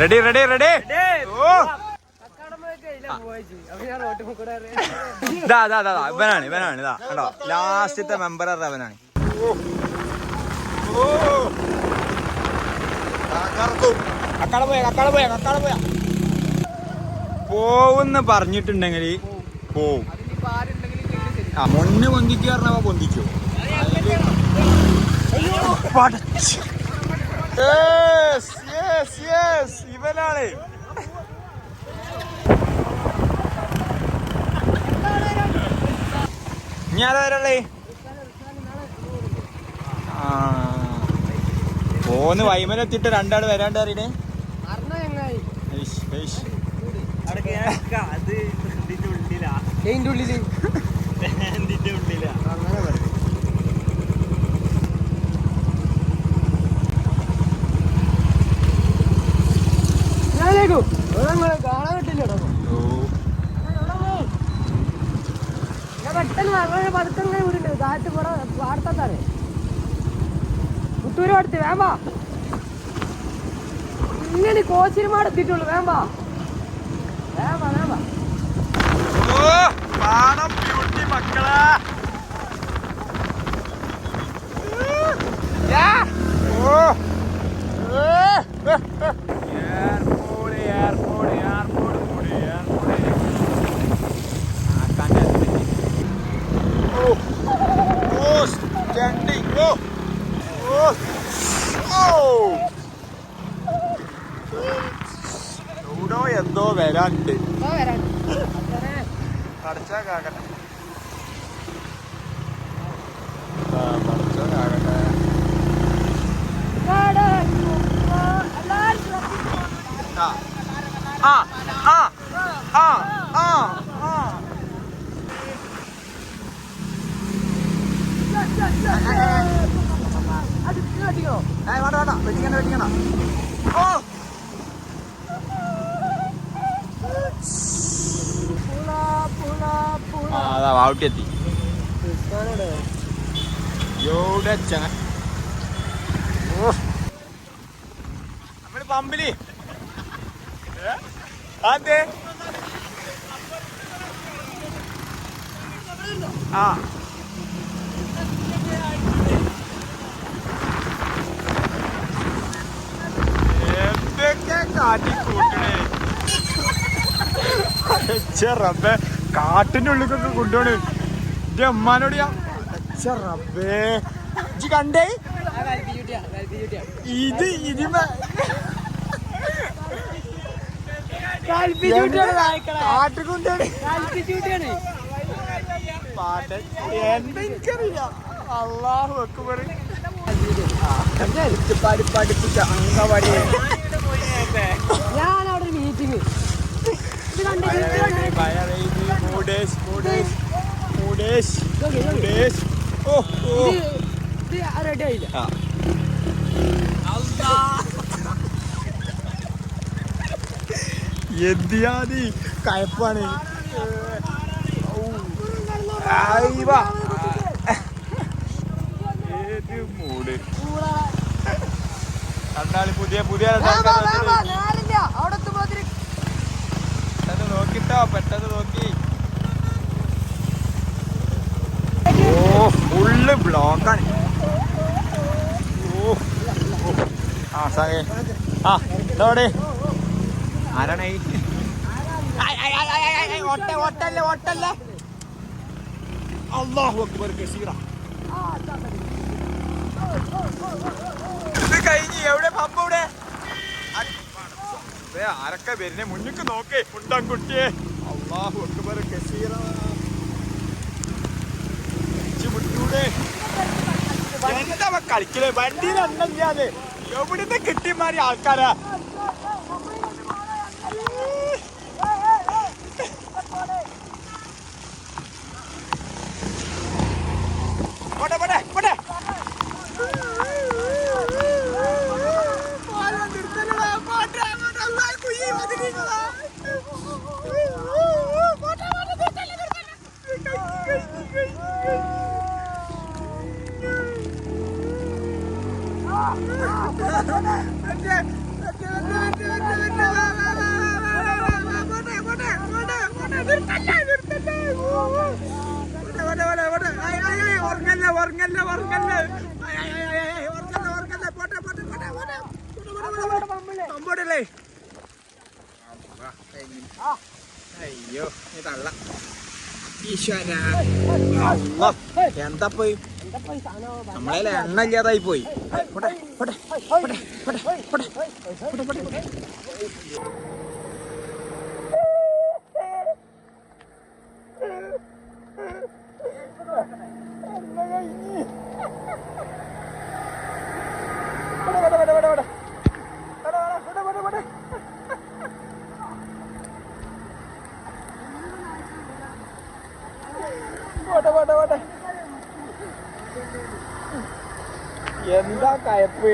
Ready ready ready. ഓ ഇവനാണ് ഇവനാണ് ഇതാ കണ്ടോ ലാസ്റ്റത്തെ മെമ്പർ അവനാണ്. കക്കാട പോയ പോവുന്ന് പറഞ്ഞിട്ടുണ്ടെങ്കിൽ പോവും. മൊണ്ണ് പൊന്തിക്ക് പറഞ്ഞപ്പോ പൊന്തിക്കോ. ഇവനാണ് ഞാനാ വരള്ളേ. പോന്ന് വൈമനെത്തിട്ട് രണ്ടാള് വരാണ്ട് അറിയണേ. കാണാൻ കിട്ടില്ലടോ. പെട്ടെന്ന് പതുക്കങ്ങനെ വീടുണ്ട്. കാറ്റ് കൂടെ പാടത്താണ് കുട്ടൂര് അടുത്ത് വേമ്പാ. ഇങ്ങനെ കോച്ചിരുമാട് എത്തിയിട്ടുള്ളു. വേമ്പാ വേമ്പാ വേമ്പാ. മക്കളാ എവിടോ എന്തോ വരാണ്ട് പഠിച്ചാ കാക്കട്ടെ പഠിച്ചോ കാക്കട്ടെ. വെട്ടിക്കണ്ട. അതാ വാവട്ടിയെത്തി. എവിടെ നമ്മള് പമ്പില് അതെ എന്തൊക്കെ കാട്ടിക്കൂട്ടണേ. റബ്ബേ കാട്ടിന്റെ ഉള്ളിലൊക്കെ കൊണ്ടുപോണ്. എന്റെ അമ്മാനോട് റബ്ബേ ഇജ്ജ് കണ്ടേ ഇത് കാട്ടുകൊണ്ടാണ് പാട്ട് എന്തെനിക്കറിയില്ല. അള്ളാഹു അക്ബർ. പഠിപ്പിച്ച അംഗവാടി ഞാനവിടെ മീറ്റിംഗ് റെഡി ആയില്ല. എന്തിയാതി കയപ്പാണ്. ഏത് മൂട് രണ്ടാളി പുതിയ പെട്ടെന്ന് നോക്കിട്ടോ പെട്ടെന്ന് നോക്കി. ഓ ഫുള്ള് ബ്ലോക്കാണ്. ഇതോടെ ആരാണ് ഓട്ടല്ലേ. അല്ലാഹു അക്ബർ കസീറ. ഇത് കഴിഞ്ഞ് എവിടെ പമ്പ് ഇവിടെ ആരൊക്കെ വരുന്നേ മുന്നിക്ക് നോക്കേ ഉണ്ടാക്കുട്ടിയെ. അല്ലാഹു അക്ബർ കസീറ. എന്താ കളിക്കലേ വണ്ടിയിൽ എണ്ണല്ലാതെ എവിടുന്ന് കിട്ടിമാരി ആൾക്കാരാ. അയ്യോ തള്ള ഈശ്വര എന്താ പോയി നമ്മളെ എണ്ണ ഇല്ലാതായി പോയി എന്താ കയപ്പ്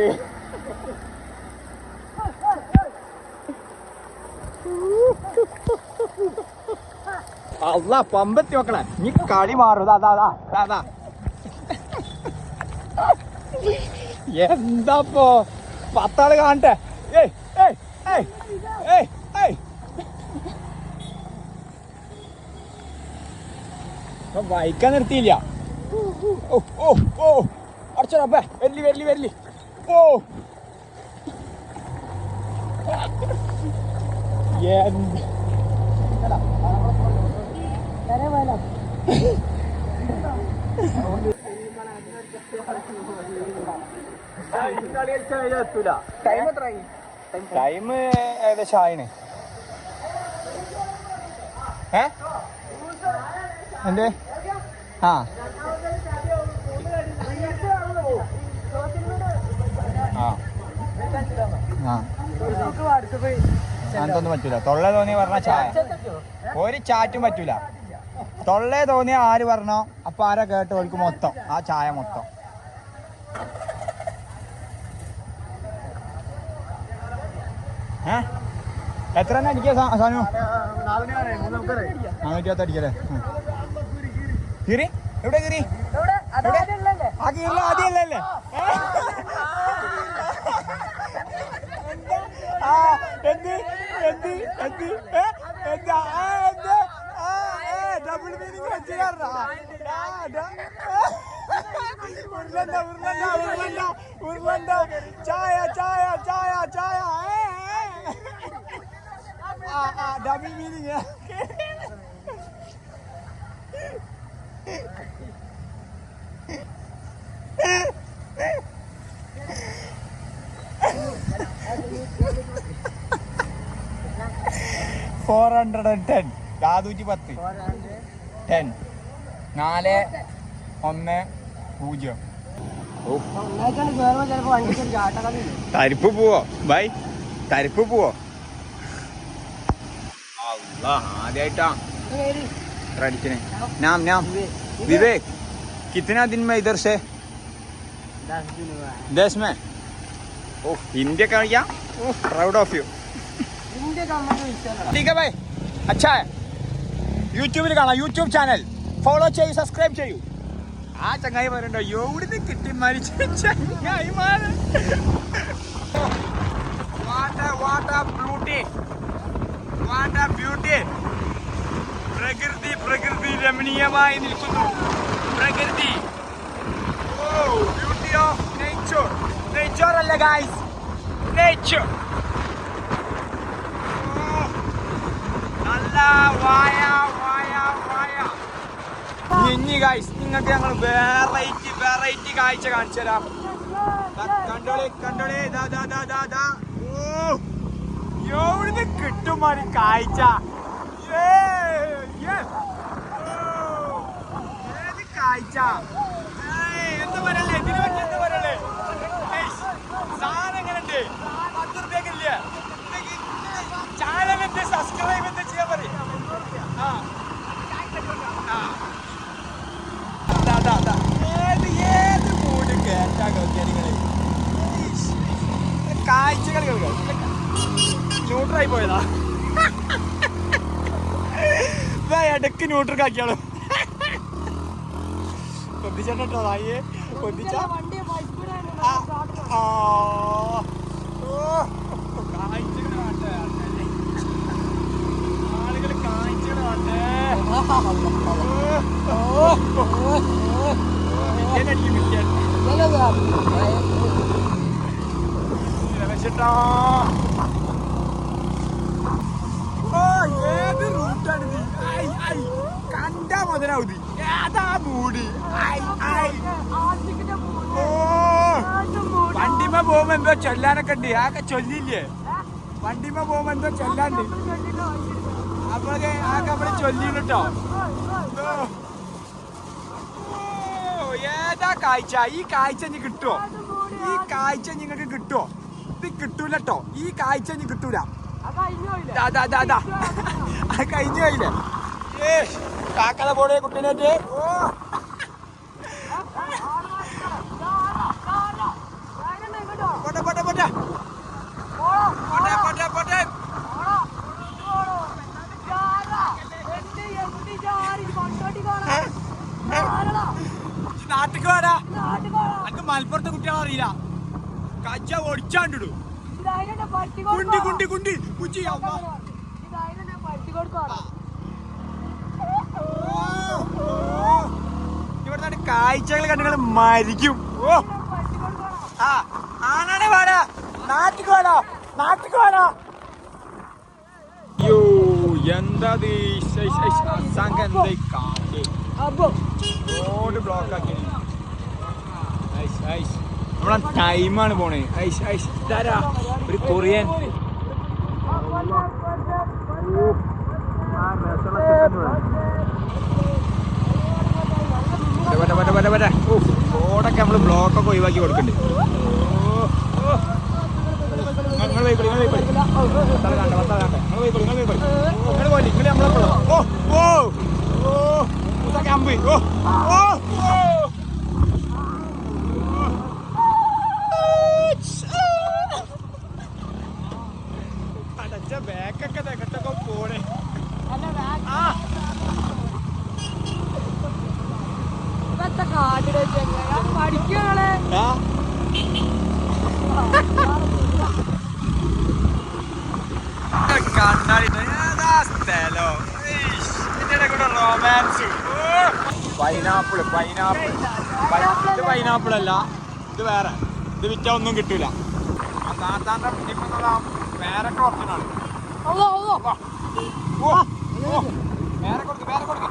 അല്ല പമ്പത്തി നോക്കണേ നീ കളി മാറും അതാ എന്താപ്പോ പത്താള് കാണട്ടെ ഏയ് ഏയ് ഏയ് ഏയ് ഏയ് വായിക്കാൻ നിർത്തിയില്ല ഓ ഓ ഓ അടച്ചോപ്പേ വരലി ഓ ടൈം ഏകദേശം ആയിന് എന്തേ ആ അങ്ങനത്തൊന്നും പറ്റൂല തൊള്ള തോന്നി പറഞ്ഞ ചായ ഒരു ചാറ്റും പറ്റൂല തൊള്ളേ തോന്നിയ ആര് പറഞ്ഞോ അപ്പൊ ആരാ കേട്ട് ഓൾക്ക് മൊത്തം ആ ചായ മൊത്തം എത്ര തന്നെ അടിക്കാ സാനു 420 അടിക്കല്ലേ കീറി എവിടെ കീറി ആ കീറില്ല ആദ്യമല്ലേ ആ എന്ത് എന്ത് എന്ത് എന്താ ഡബിൾ മീനിങ് ഉരുളണ്ട ചായ ചായ ചായ ചായ ഡബിൾ മീനിങ് $410 410 10 410 തരിപ്പ് പോവോ ബൈ തരിപ്പ് പോവോ ആദ്യമായിട്ടാ अडिचने नाम नाम विवेक कितना दिन में इधर से 10 में ओह इंडिया का क्या ओह प्राउड ऑफ यू ठीक है भाई अच्छा है യൂട്യൂബിൽ കാണാം യൂട്യൂബ് ചാനൽ ഫോളോ ചെയ്യൂ സബ്സ്ക്രൈബ് ചെയ്യൂ ആ ചങ്ങായി പറയണ്ടോ എവിടുന്ന് കിട്ടി മരിച്ച ചങ്ങായിമാര് ബ്യൂട്ടി പ്രകൃതി പ്രകൃതി രമണീയമായി നിൽക്കുന്നു പ്രകൃതി ബ്യൂട്ടി ഓഫ് നേച്ചർ നേച്ചർ അല്ല ഗൈസ് നേച്ചർ നല്ല വായ വായ വായ ഇനി ഗൈസ് നിങ്ങൾക്ക് ഞങ്ങൾ വെറൈറ്റി വെറൈറ്റി കാഴ്ച കാണിച്ചു തരാം കണ്ടോളി കണ്ടോളി ദാ ഓ എവിടുന്ന് കിട്ടും മണി കാഴ്ച ഏത് കാഴ്ച എന്താ പറയല്ലേ ഇതിനെ പറ്റി എന്താ പറയല്ലേ സാധനം എങ്ങനെയുണ്ട് 10 രൂപയ്ക്കില്ല ചാനൽ എന്ത് സബ്സ്ക്രൈബ് എന്താ ചെയ്യാൻ പറയും ഏത് മൂഡ് കേട്ടാ കളിക്കാനിങ്ങള് കാഴ്ചകൾ കളിക്കാം ന്യൂട്രായി പോയതാ ഇടക്ക് ന്യൂട്രൽ ആക്കിയാളോ കൊതിച്ചോ നായേ കൊതിച്ച ആളുകൾ കാഴ്ചകൾ കാണട്ടെ. മില്യനടിക്കും മില്യൻ. രമേശേട്ടാ. ഓ ഏത് റൂട്ടാണിത്? കണ്ടാ മുതലാവുതി. ഏതാ മൂടി? ഓ വണ്ടിമ പോകുമ്പോ എന്തോ ചൊല്ലാനൊക്കെ ഉണ്ട്. ആകെ ചൊല്ലില്ലേ? വണ്ടിമ പോകുമ്പോ എന്തോ ചൊല്ലാണ്ട്. അപ്പോഴൊക്കെ ആകെ നമ്മള് ചൊല്ലിട്ടോ. ഏതാ കാഴ്ച? ഈ കാഴ്ച ഇനി കിട്ടുമോ? ഈ കാഴ്ച നിങ്ങൾക്ക് കിട്ടുമോ? ഇത് കിട്ടൂല കേട്ടോ. ഈ കാഴ്ച ഇനി കിട്ടൂല. കഴിഞ്ഞു പോയില്ലേ? കാക്കല പോടെ കുട്ടീനേറ്റ്. ഓ പോട്ടെ പോട്ടെ പോട്ടെ പോട്ടെ പോട്ടെ പോട്ടെ. നാട്ടിക്ക് വേടാ. അനക്ക് മലപ്പുറത്തെ കുട്ടികളെ അറിയില്ല. കജ്ജ ഒടിച്ചാണ്ടിടും. കുണ്ടി കുണ്ടി കുണ്ടി കുച്ചി. ഇവിടുത്തെ കാഴ്ചകൾ കണ്ടുകൾ മരിക്കും. ഓ ആ ആണാണെ വേടാ. നാട്ടിക്ക് വേടാ. നാട്ടിക്ക് വേടാ. യോ എന്താ റോഡ് ബ്ലോക്ക് ആക്കി. നമ്മളെ ടൈമാണ് പോണേ. ഒരു കൊറിയൻ റോഡൊക്കെ നമ്മള് ബ്ലോക്കൊക്കെ ഒഴിവാക്കി കൊടുക്കുന്നുണ്ട്. ബാക്കൊക്കെ തെക്കത്തൊക്കെ പോണേ. പഠിക്കണേ പൈനാപ്പിള് പൈനാപ്പിൾ ഇത് പൈനാപ്പിൾ അല്ല. ഇത് വേറെ. ഇത് വിറ്റാ ഒന്നും കിട്ടൂല. താത്താന്റെ വേറൊക്കെ ഓപ്ഷനാണ്. വേറെ കൊടുക്ക് വേറെ കൊടുക്ക്.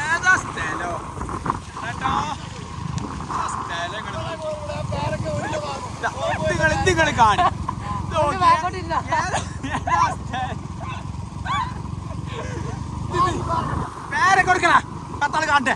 ഏതാ സ്ഥലോ നിങ്ങൾ കാണും. വേറെ കൊടുക്കണ പത്താള് കാണട്ടെ.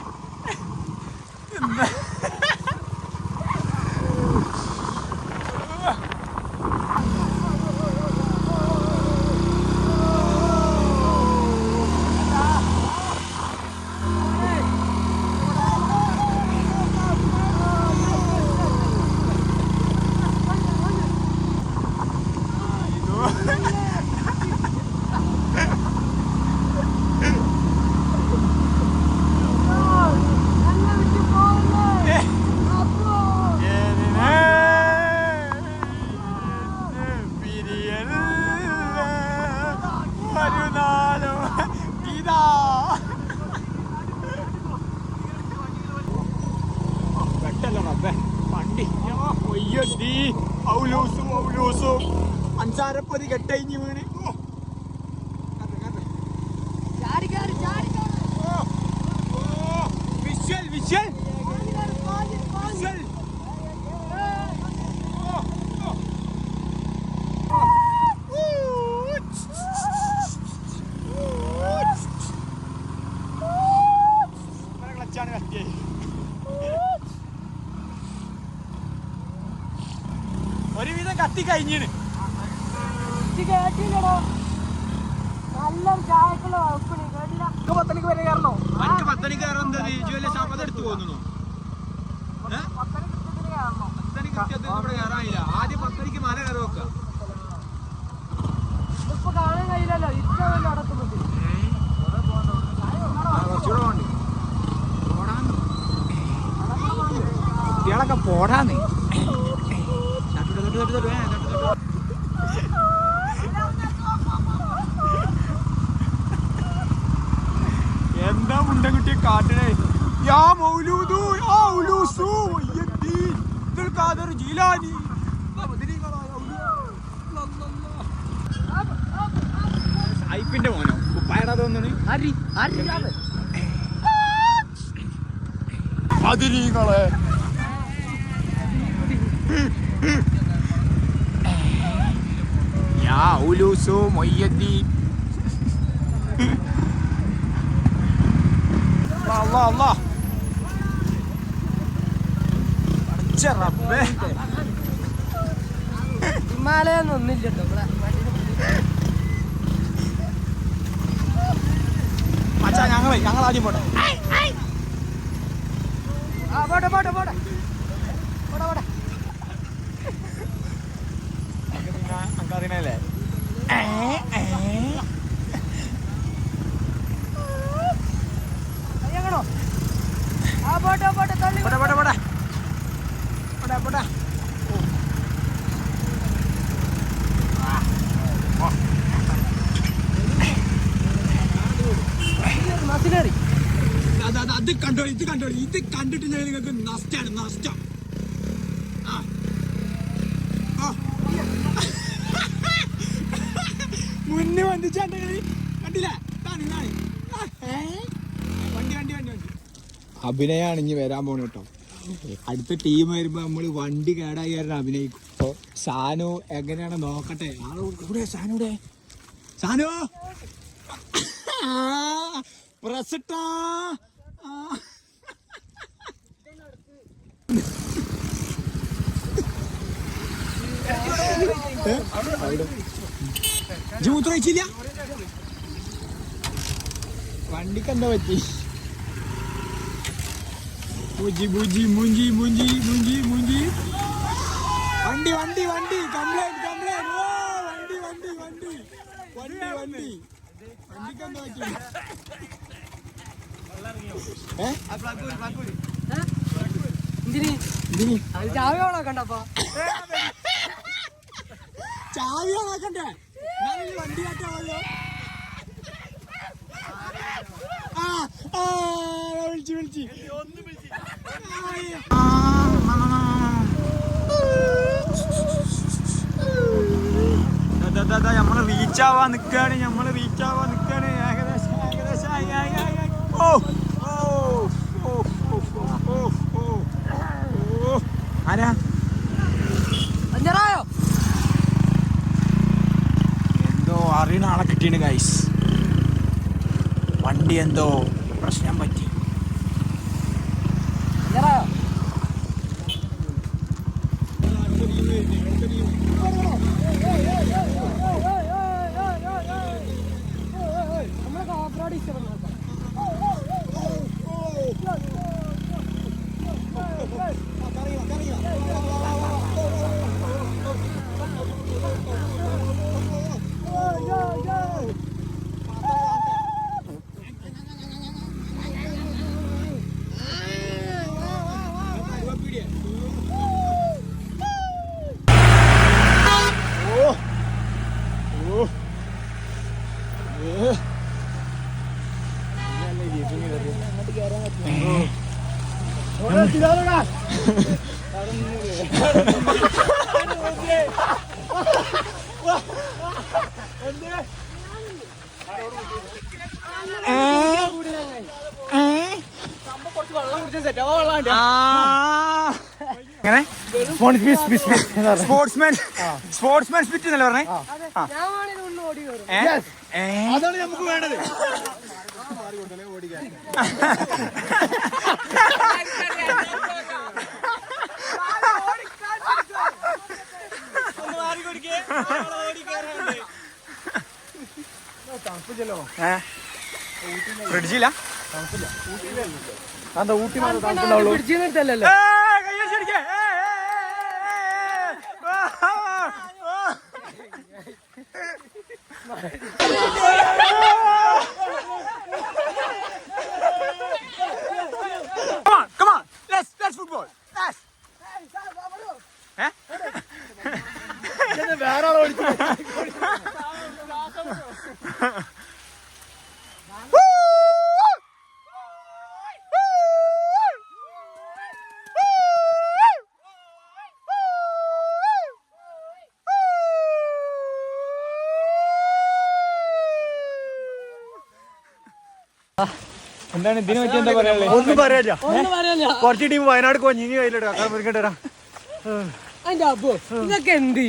അഞ്ചാരപ്പതി കെട്ടഴിഞ്ഞ് വീണ്. Visual visual visual. ക്ലച്ചാണ് കത്തിയായി. ഒരുവിധം കത്തി കഴിഞ്ഞിന്. കേട്ടില്ലടോ. നല്ലൊരു ചായക്കുള്ള വകുപ്പിന് കേട്ടില്ല. 10 മണിക്ക് വരെ കയറണോ? 10 മണിക്ക് കയറാൻ എന്താ ജുവല്ലേ ഷാപ്പ് എടുത്തു പോകുന്നു? 10 മണിക്ക് ഇവിടെ കയറാനില്ല. ആദ്യം 10 മണിക്ക് മല കയറി വെക്കുക. ഇപ്പൊ കാണാൻ കഴിയില്ലല്ലോ. ഇത്ര വലിയ നടക്കുന്നത് ഓടാന്ന് എന്താ മുണ്ടൻകുട്ടിയെ കാട്ടണേ യാ മൗലൂദു യാ ഉലൂസു വയ്യദ്ദീൻ അബ്ദുൽ ഖാദർ ജീലാനി സായിപ്പിന്റെ മോനോ കുപ്പായടാ തോന്നുന്നു അതിരീകളെ യാ ഉലൂസു വയ്യദ്ദീൻ അല്ലാ അല്ലാ റബ്ബേ ഹിമാലയൊന്നും ഒന്നില്ലട്ടോ അച്ഛാ ഞങ്ങൾ ആദ്യം പോട്ടെ പോട്ടെ പോട്ടെ പോട്ടെ പോട്ടെ പോട്ടെ അങ്കറിനല്ലേ അയ്യങ്ങണോ ആ പോട്ടെ പോട്ടെ തള്ളി പോട്ടെ പോട്ടെ പോട്ടെ പോട്ടെ പോട്ടെ മസിലേറി അത് കണ്ടോളി ഇത് കണ്ടിട്ടില്ലെങ്കിൽ നിങ്ങൾക്ക് നഷ്ടമാണ് നഷ്ടം മുന്നേ വന്നിച്ചാണ്ടെങ്കിൽ കണ്ടില്ല വണ്ടി അഭിനയാണ് ഇനി വരാൻ പോണ കേട്ടോ അടുത്ത ടീം വരുമ്പോ നമ്മള് വണ്ടി കേടായി കാരണം അഭിനയിക്കും അപ്പൊ സാനു എങ്ങനെയാണ് നോക്കട്ടെ ആളൂടെ സാനുടെ സാനു പ്രസിട്ടാ മൂത്ര വെച്ചില്ല വണ്ടിക്ക് എന്താ പറ്റി മൂഞ്ചി മൂഞ്ചി മൂഞ്ചി മൂഞ്ചി മൂഞ്ചി മൂഞ്ചി വണ്ടി വണ്ടി വണ്ടി കംപ്ലൈന്റ് കംപ്ലൈന്റ് ഓ വണ്ടി വണ്ടി വണ്ടി വണ്ടി വണ്ടി വണ്ടിക്ക് എന്താ പറ്റി ചാവി ഓളാക്കണ്ടപ്പോ ചാവി ഓണാക്കണ്ടേ വണ്ടി കാട്ടാവല്ലോ വിളിച്ചു വിളിച്ചു നമ്മള് റീച്ച് ആവാൻ നിക്കാണ് ഏകദേശം ആരാ അഞ്ചറായോ എന്തോ അറിയണ ആളെ കിട്ടിയാണ് ഗൈസ് വണ്ടി എന്തോ പ്രശ്നം പറ്റി അഞ്ചറായോ നമ്മളെ കാപ്പറാട് ഇഷ്ടപ്പെടുന്നു സ്പോർട്സ്മാൻ സ്പിരിറ്റ് എന്നല്ലേ പറഞ്ഞേ അതാണ് നമുക്ക് വേണ്ടത്. ഫ്രിഡ്ജില്ല എന്താ Ooty തണുപ്പുണ്ടാവുള്ളൂ. ഫ്രിഡ്ജിന്നല്ലേ Come on, let's football. Let's. വേറെ ആളെ ഓടിച്ചു. എന്താണ് ഇതിനെ പറ്റി എന്താ പറയാ? ഒന്നും പറയാനില്ല. കുറച്ച് ടീം വയനാട് കൊഞ്ഞിങ്ങി കയ്യിലിടാ. മുറിക്കട്ടാ. ഇതൊക്കെ എന്ത്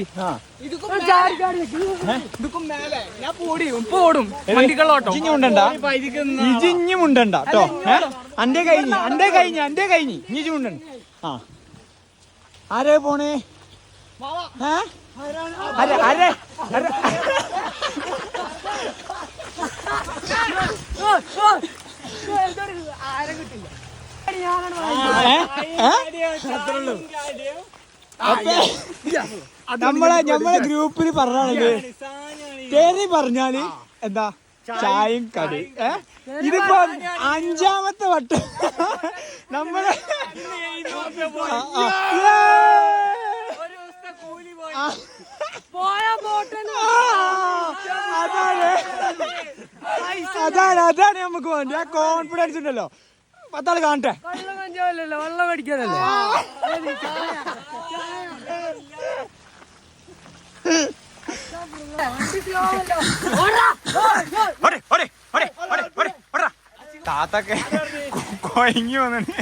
ഇജിഞ്ഞുമുണ്ടണ്ട കേട്ടോ. അന്റെ കഴിഞ്ഞ് ഇഞ്ഞി മുണ്ടണ്ട. ആ ആരേ പോണേ? നമ്മളെ ഗ്രൂപ്പിൽ പറഞ്ഞാണെങ്കിൽ പേര് പറഞ്ഞാല് എന്താ ചായയും കടി. ഇതിപ്പോ 5ാമത്തെ വട്ടം നമ്മള് അതാണ് നമുക്ക് വേണ്ടി. ആ കോൺഫിഡൻസ് ഉണ്ടല്ലോ. 10 ആള് കാണട്ടെ. വെള്ളം മേടിക്കാനല്ലേ? താത്തൊക്കെ കൊയങ്ങി വന്നിട്ട്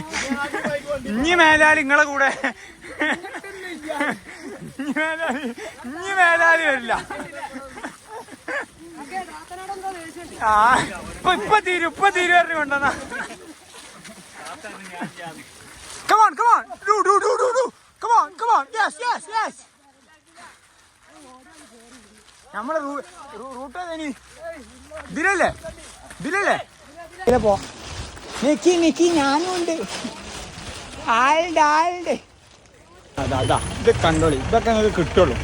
ഇനി മേലാല് നിങ്ങളെ കൂടെ ഇനി മേലാല് വരില്ല. ആ ഇപ്പൊ തീരും പറഞ്ഞു കൊണ്ടുവന്നാ. Come on. Come on. Yes. നമ്മളെ റൂട്ട് ഇതിലല്ലേ പോ. നിക്കി ഞാനും ഉണ്ട്. ആളുടെ അതാ ഇത് കണ്ടോളി. ഇതൊക്കെ നിങ്ങൾക്ക് കിട്ടുള്ളൂ.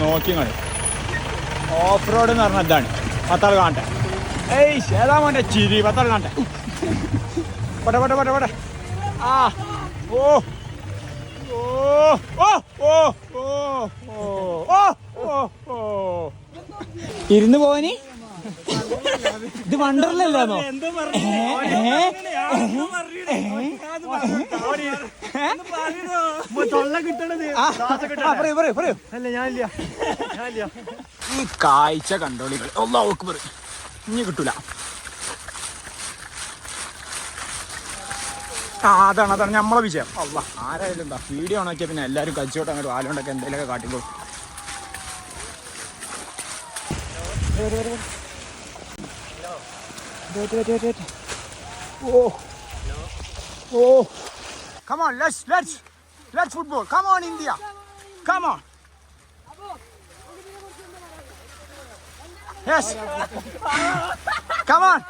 നോക്കി കളി. ഓഫ് റോഡ് എന്ന് പറഞ്ഞാൽ ഇതാണ്. 10 ആള് കാണട്ടെ. ഏതാ മോൻ്റെ ചിരി. 10 ആള് കാണട്ടെ. പോട്ടെ. ആ ഓ ഇരുന്ന് പോവാനി. ഇത് വണ്ടർലല്ലോ. ഈ കാഴ്ച കണ്ടോളികൾ ഇനി കിട്ടൂല. അതാണ് നമ്മളെ വിഷയം. അല്ല ആരായാലും എന്താ വീഡിയോ ഓണാക്കിയാൽ പിന്നെ എല്ലാവരും കഴിച്ചോട്ട് അങ്ങോട്ട് വാലുകൊണ്ടൊക്കെ എന്തെങ്കിലുമൊക്കെ കാട്ടിക്കോളും. Come on, let's football. Come on, India. Come on. Yes. Come on.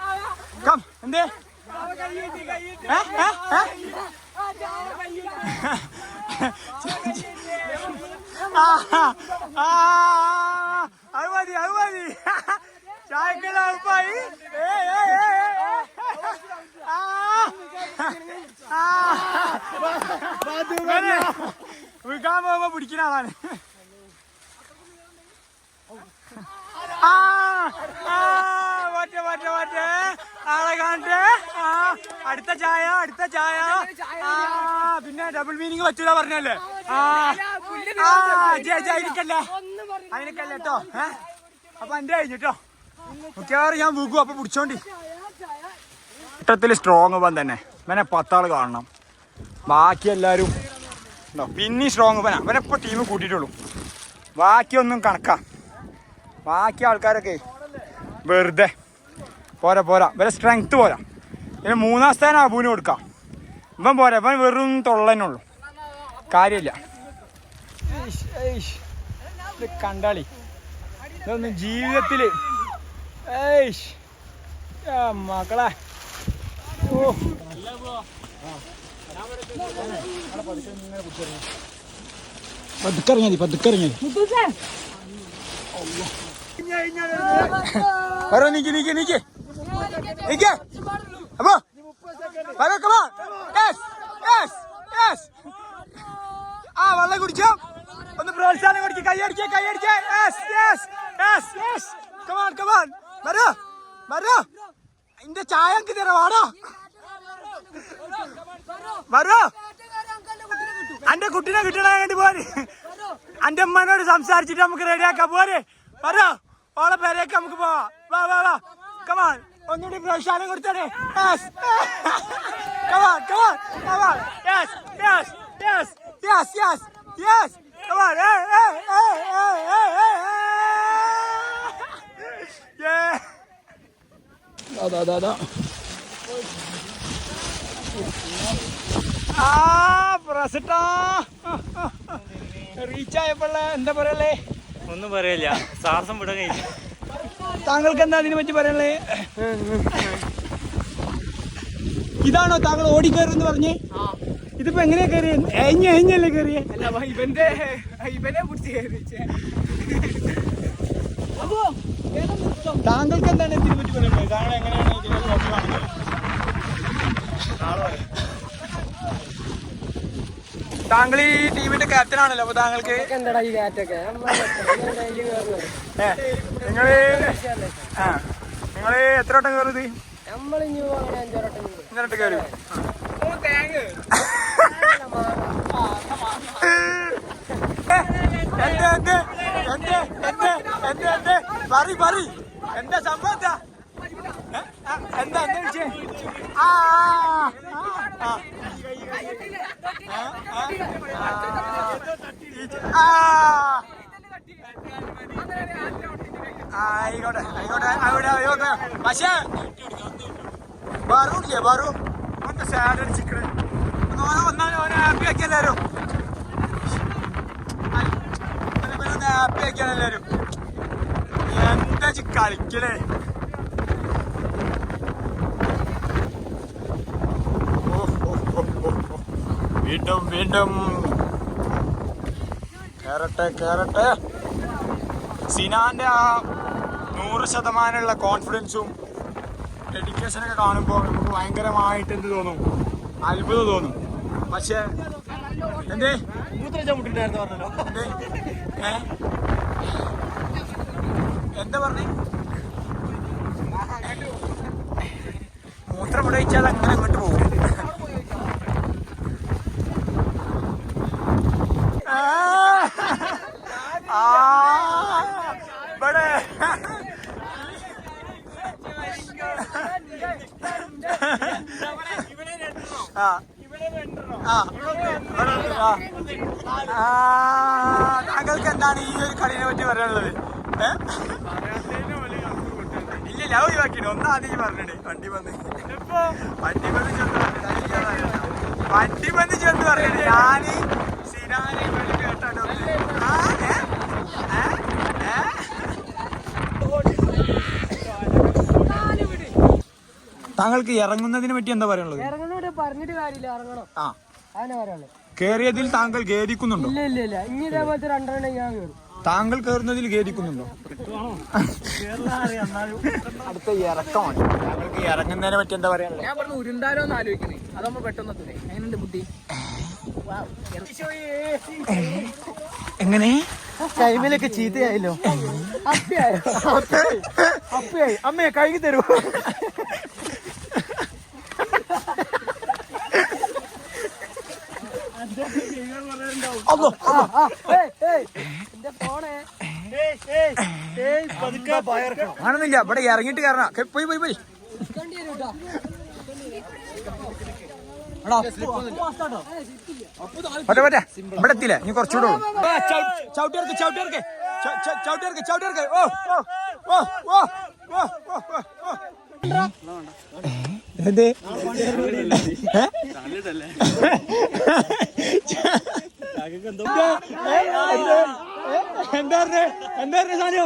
Come. എന്തേ? അത് മതി. ചായക്കട ഉപ്പായി. വിൽക്കാൻ പോകുമ്പോ പിടിക്കുന്ന ആളാണ്. മറ്റേ ആളെ കാണട്ടെ. അടുത്ത ചായ. പിന്നെ ഡബിൾ മീനിങ് പറ്റൂല പറഞ്ഞല്ലേ? അതിനൊക്കല്ലേ കേട്ടോ. അപ്പൊ എന്റെ കഴിഞ്ഞിട്ടോ. മിക്കവാറും ഞാൻ വീക്കും. അപ്പൊ പിടിച്ചോണ്ടി. ഇട്ടത്തില് സ്ട്രോങ് പൻ തന്നെ. ഇവനെ 10 ആള് കാണണം. ബാക്കി എല്ലാരും പിന്നെ സ്ട്രോങ് പനാ. ഇവനെപ്പോ ടീം കൂട്ടിയിട്ടുള്ളൂ. ബാക്കിയൊന്നും കണക്കാ. ബാക്കി ആൾക്കാരൊക്കെ വെറുതെ പോരാ. ഇവരെ സ്ട്രെങ്ത് പോരാ. പിന്നെ 3ാം സ്ഥാനം അബുവിന് കൊടുക്കാം. ഇവൻ പോരാ. ഇവൻ വെറും തൊള്ളനുള്ളൂ. കാര്യമില്ല. കണ്ടാളി ഇതൊന്നും ജീവിതത്തില് മക്കളെ. പതുക്കിറങ്ങിയാതി. നിക്ക്. അപ്പൊ വെള്ളം കുടിച്ചോ. ഒന്ന് പ്രോത്സാഹനം കൊടുക്കി കൈയടിക്കേ കമാൻ വരൂ എന്റെ ചായ തരാ വാടാ വരൂ അന്റെ കുട്ടീനെ കിട്ടണ വേണ്ടി പോരെ അന്റെ അമ്മനോട് സംസാരിച്ചിട്ട് നമുക്ക് റെഡിയാക്കാം പോരെ വരൂ ഓളെ പേരേക്ക് നമുക്ക് പോവാം വാ കമാൻ ഒന്നുകൂടി പ്രോത്സാഹനം കൊടുത്തേ Come on, hey! Yeah! Da. പ്രസട്ടാ റീച്ച് ആയപ്പോഴേ എന്താ പറയല്ലേ? ഒന്നും പറയില്ല, ശ്വാസം വിടാൻ കഴിഞ്ഞു. താങ്കൾക്ക് എന്താ അതിനെ പറ്റി പറയല്ലേ? ഇതാണോ താങ്കൾ ഓടിക്കയറെന്ന് പറഞ്ഞേ? ഇതിപ്പോ എങ്ങനെയാ കയറിയ? എഞ്ഞല്ലേ കയറിയ? ഇവനെ പിടിച്ച് കയറിച്ചേ. താങ്കൾക്ക് എന്താണ് ഇതിനെ പറ്റി പറയുന്നത്? താങ്കൾ എങ്ങനെയാണ് ഇതിനെ നോക്കുകയാണെങ്കിൽ? താങ്കൾ ഈ ടീമിന്റെ ക്യാപ്റ്റൻ ആണല്ലോ, അപ്പൊ താങ്കൾക്ക് എന്താടാ ഈ കാറ്റൊക്കെ നിങ്ങള് എത്ര വട്ടം കയറുത്? നമ്മളിഞ്ഞു എന്നിട്ട് കയറി പറ എന്താ സംഭവം? എന്താ വിളിച്ചേ? ആയിക്കോട്ടെ പക്ഷേ ബറൂല്ലേ ബറു ഒന്ന് സാഡ് അടിച്ചിക്കണേ ഓനെ ഹാപ്പി ആക്കി എല്ലാരും ഹാപ്പി ആക്കിയാണ് എല്ലാരും. എന്താ കളിക്കണേ? വീണ്ടും കേറട്ടെ. സിനാന്റെ ആ 100% കോൺഫിഡൻസും ഡെഡിക്കേഷനൊക്കെ കാണുമ്പോൾ നമുക്ക് ഭയങ്കരമായിട്ട് എന്ത് തോന്നും? അത്ഭുതം തോന്നും. പക്ഷെ എന്തേ എന്താ പറഞ്ഞേ? മൂത്രം വിടയിച്ചാൽ അങ്ങനെ അങ്ങോട്ട് പോകും. ഇവിടെ താങ്കൾക്ക് എന്താണ് ഈ ഒരു കളിനെ പറ്റി പറയാനുള്ളത്? ഇല്ല ഒഴിവാക്കിട്ട് ഒന്നാദ്യം പറഞ്ഞിട്ട് വണ്ടി വന്ന് ചെന്ന് പറഞ്ഞിട്ട് ഞാന് സിനാനെ കേട്ടോ. താങ്കൾക്ക് ഇറങ്ങുന്നതിനെ പറ്റി എന്താ പറയാനുള്ളത്? പറഞ്ഞിട്ട് കാര്യമില്ല, ഇറങ്ങണം. കേറിയതിൽ താങ്കൾ ഖേദിക്കുന്നുണ്ടോ? ഇല്ല ഇനി ഇതേപോലത്തെ രണ്ടെണ്ണം ഞാൻ കയറും. താങ്കൾ കയറുന്നതിൽ ഖേദിക്കുന്നുണ്ടോ? അടുത്ത ഇറക്കമാണ്. താങ്കൾക്ക് ഇറങ്ങുന്നതിനെ പറ്റി എന്താ പറയാനുള്ളത്? ഞാൻ പറഞ്ഞു ഉരുണ്ടാലോ എന്ന് ആലോചിക്കണേ. അതാകുമ്പോ പെട്ടെന്ന് അതിനുണ്ട് ബുദ്ധി. എങ്ങനെ കൈമലൊക്കെ ചീത്തയായല്ലോ. അപ്പയായി അമ്മയെ കഴുകി തരൂ. ആണെന്നില്ല, ഇവിടെ ഇറങ്ങിട്ട് കയറണം. പോയി പറ്റേ ഇവിടെ എത്തിയില്ലേ? നീ കുറച്ചുകൂടെ ചവിട്ടിയർക്ക്. എന്തേ എന്താ സാനു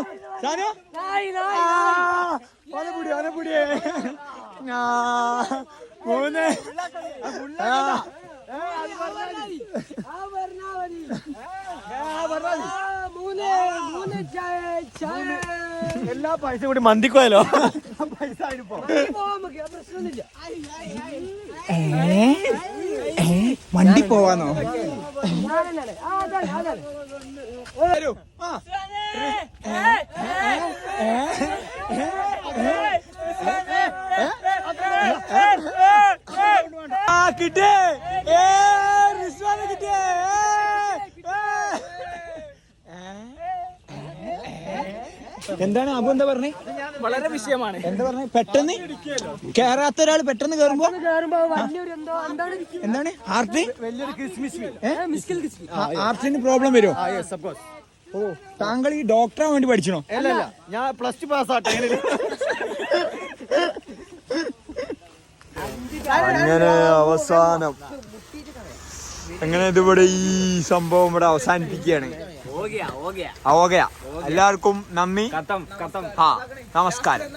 ഓനപ്പുടി മൂന്ന് മൂന്ന് എല്ലാ പൈസ കൂടി മന്തിക്കോയല്ലോ പൈസ അതിനിപ്പോ വണ്ടി പോവാന്നോ? കിട്ടേ കിട്ടേ എന്താണ് അബു എന്താ പറഞ്ഞേ? വളരെ വിഷയമാണ്. എന്താ പറഞ്ഞേ? പെട്ടെന്ന് കേറാത്ത ഒരാൾ പെട്ടെന്ന് കേറുമ്പോ എന്താണ് ഹാർട്ട് ഹാർട്ടിന് പ്രോബ്ലം വരുമോ? ഓ താങ്കൾ ഈ ഡോക്ടറാൻ വേണ്ടി പഠിച്ചണോ? അല്ല ഞാൻ പ്ലസ് ടു പാസ് ആട്ടെ. അങ്ങനെ അവസാനം അങ്ങനെ ഇതിവിടെ ഈ സംഭവം ഇവിടെ അവസാനിപ്പിക്കുകയാണ്. ഓകെയാ എല്ലാവർക്കും നന്ദി. നമസ്കാരം.